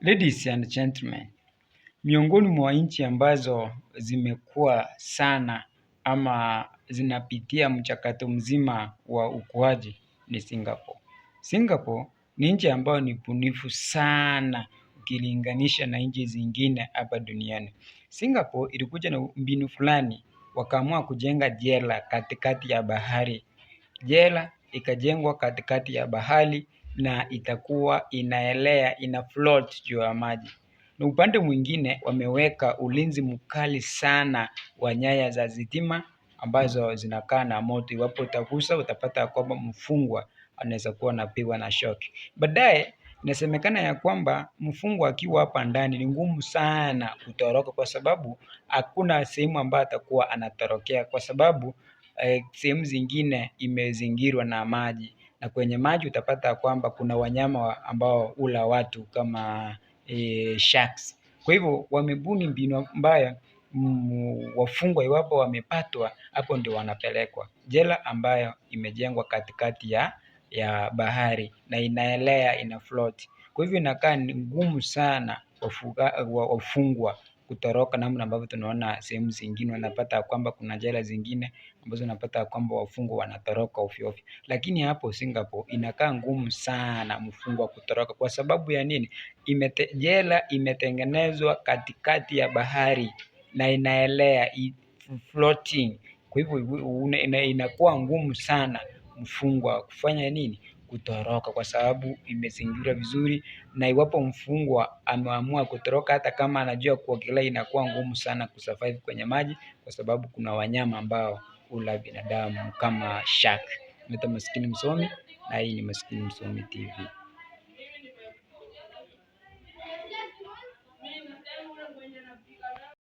Ladies and gentlemen, miongoni mwa nchi ambazo zimekuwa sana ama zinapitia mchakato mzima wa ukuaji ni Singapore. Singapore ni nchi ambayo ni bunifu sana ukilinganisha na nchi zingine hapa duniani. Singapore ilikuja na mbinu fulani, wakaamua kujenga jela katikati ya bahari. Jela ikajengwa katikati ya bahari na itakuwa inaelea, ina float juu ya maji. Na upande mwingine wameweka ulinzi mkali sana wa nyaya za stima ambazo zinakaa na moto. Iwapo utagusa utapata kwamba mfungwa anaweza kuwa anapigwa na shoki. Baadaye inasemekana ya kwamba mfungwa akiwa hapa ndani ni ngumu sana kutoroka, kwa sababu hakuna sehemu ambayo atakuwa anatorokea, kwa sababu sehemu zingine imezingirwa na maji, na kwenye maji utapata kwamba kuna wanyama ambao hula watu kama sharks. Kwa hivyo wamebuni mbinu ambayo wafungwa iwapo wamepatwa, hapo ndio wanapelekwa jela ambayo imejengwa katikati ya bahari na inaelea, ina float. Kwa hivyo inakaa ni ngumu sana wafungwa kutoroka, namna ambavyo tunaona sehemu zingine wanapata kwamba kuna jela zingine ambazo unapata kwamba wafungwa wanatoroka ovyo ovyo, lakini hapo Singapore inakaa ngumu sana mfungwa kutoroka. Kwa sababu ya nini? Jela imetengenezwa katikati ya bahari na inaelea, floating. Kwa hivyo inakuwa ngumu sana mfungwa kufanya nini? Kutoroka, kwa sababu imezingirwa vizuri, na iwapo mfungwa ameamua kutoroka, hata kama anajua kuogelea, inakuwa ngumu sana kusurvive kwenye maji, kwa sababu kuna wanyama ambao hula binadamu kama shark. Naitwa Maskini Msomi na hii ni Maskini Msomi TV.